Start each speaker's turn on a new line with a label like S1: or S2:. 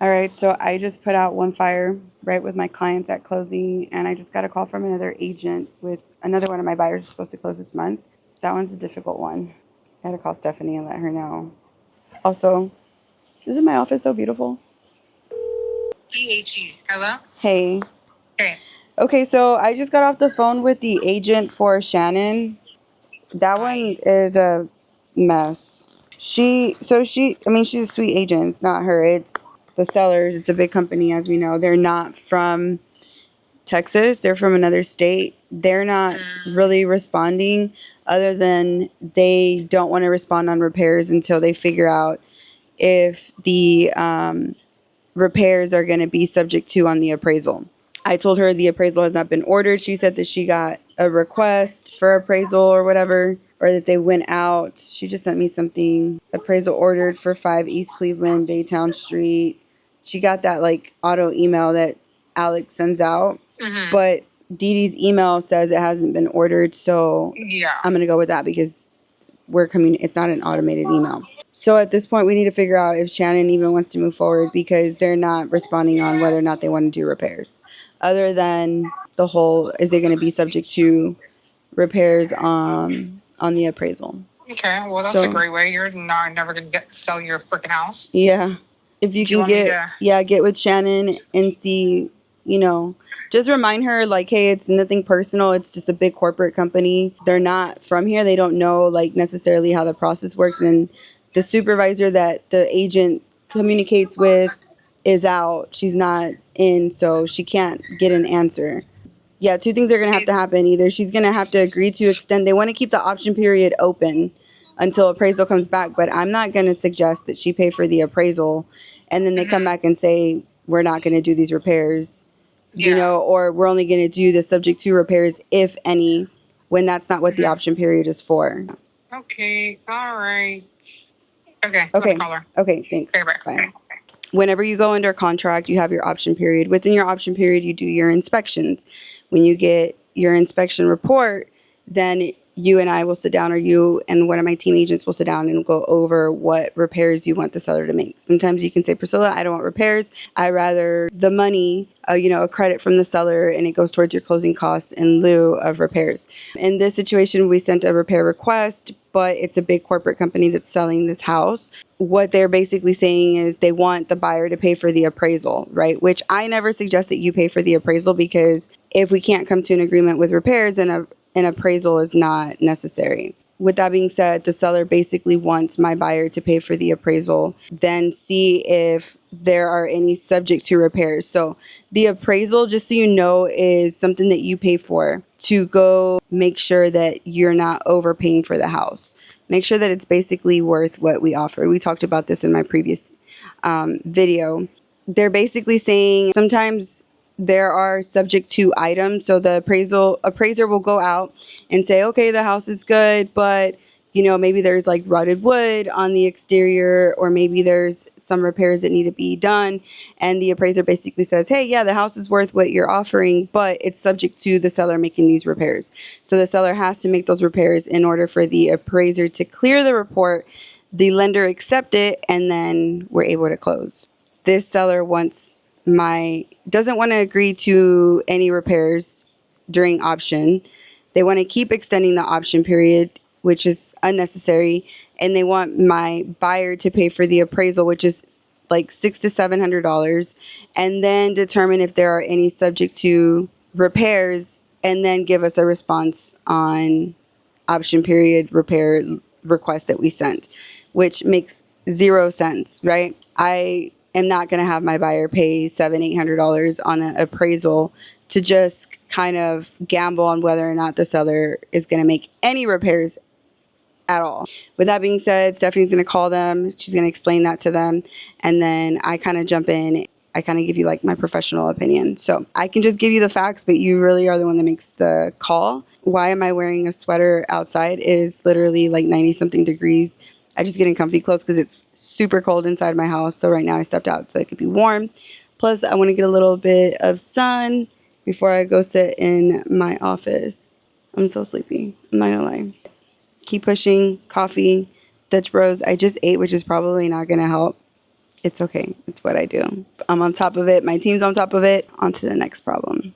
S1: All right, so I just put out one fire right with my clients at closing, and I just got a call from another agent with another one of my buyers who's supposed to close this month. That one's a difficult one. I had to call Stephanie and let her know. Also, isn't my office so beautiful?
S2: EHE. Hello?
S1: Hey.
S2: Hey.
S1: Okay, so I just got off the phone with the agent for Shannon. That one is a mess. She's a sweet agent. It's not her. It's the sellers. It's a big company, as we know. They're not from Texas. They're from another state. They're not really responding, other than they don't want to respond on repairs until they figure out if the repairs are going to be subject to on the appraisal. I told her the appraisal has not been ordered. She said that she got a request for appraisal or whatever, or that they went out. She just sent me something. Appraisal ordered for 5 East Cleveland, Baytown Street. She got that like auto email that Alex sends out. But Dee Dee's email says it hasn't been ordered, so I'm going to go with that because it's not an automated email. So at this point, we need to figure out if Shannon even wants to move forward, because they're not responding on whether or not they want to do repairs. Other than the whole, is it going to be subject to repairs on the appraisal?
S2: Okay, well, that's a great way. You're never going to get to sell your freaking house.
S1: Yeah. If you can get with Shannon and see, just remind her, like, hey, it's nothing personal. It's just a big corporate company. They're not from here. They don't know, like, necessarily how the process works. And the supervisor that the agent communicates with is out. She's not in, so she can't get an answer. Yeah, 2 things are going to have to happen. Either she's going to have to agree to extend. They want to keep the option period open until appraisal comes back, but I'm not going to suggest that she pay for the appraisal and then they come back and say, we're not going to do these repairs, or we're only going to do the subject to repairs, if any, when that's not what the option period is for.
S2: Okay, all right. Okay,
S1: okay, thanks.
S2: Okay,
S1: bye. Whenever you go under contract, you have your option period. Within your option period, you do your inspections. When you get your inspection report, then you and I will sit down, or you and one of my team agents will sit down and go over what repairs you want the seller to make. Sometimes you can say, Priscilla, I don't want repairs. I rather the money, a credit from the seller, and it goes towards your closing costs in lieu of repairs. In this situation, we sent a repair request, but it's a big corporate company that's selling this house. What they're basically saying is they want the buyer to pay for the appraisal, right? Which I never suggest that you pay for the appraisal, because if we can't come to an agreement with repairs, then an appraisal is not necessary. With that being said, the seller basically wants my buyer to pay for the appraisal, then see if there are any subject to repairs. So the appraisal, just so you know, is something that you pay for to go make sure that you're not overpaying for the house. Make sure that it's basically worth what we offered. We talked about this in my previous video. They're basically saying sometimes there are subject to items. So the appraiser will go out and say, okay, the house is good, but maybe there's like rotted wood on the exterior, or maybe there's some repairs that need to be done. And the appraiser basically says, hey, yeah, the house is worth what you're offering, but it's subject to the seller making these repairs. So the seller has to make those repairs in order for the appraiser to clear the report, the lender accept it, and then we're able to close. This seller doesn't want to agree to any repairs during option. They want to keep extending the option period, which is unnecessary, and they want my buyer to pay for the appraisal, which is like $600 to $700, and then determine if there are any subject to repairs, and then give us a response on option period repair request that we sent, which makes 0 sense, right? I am not going to have my buyer pay $700-800 on an appraisal to just kind of gamble on whether or not the seller is going to make any repairs at all. With that being said, Stephanie's going to call them. She's going to explain that to them. And then I kind of jump in. I kind of give you like my professional opinion. So I can just give you the facts, but you really are the one that makes the call. Why am I wearing a sweater outside? It is literally like 90 something degrees. I just get in comfy clothes because it's super cold inside my house. So right now I stepped out so it could be warm. Plus I want to get a little bit of sun before I go sit in my office. I'm so sleepy. I'm not gonna lie. Keep pushing. Coffee. Dutch Bros. I just ate, which is probably not gonna help. It's okay. It's what I do. I'm on top of it. My team's on top of it. On to the next problem.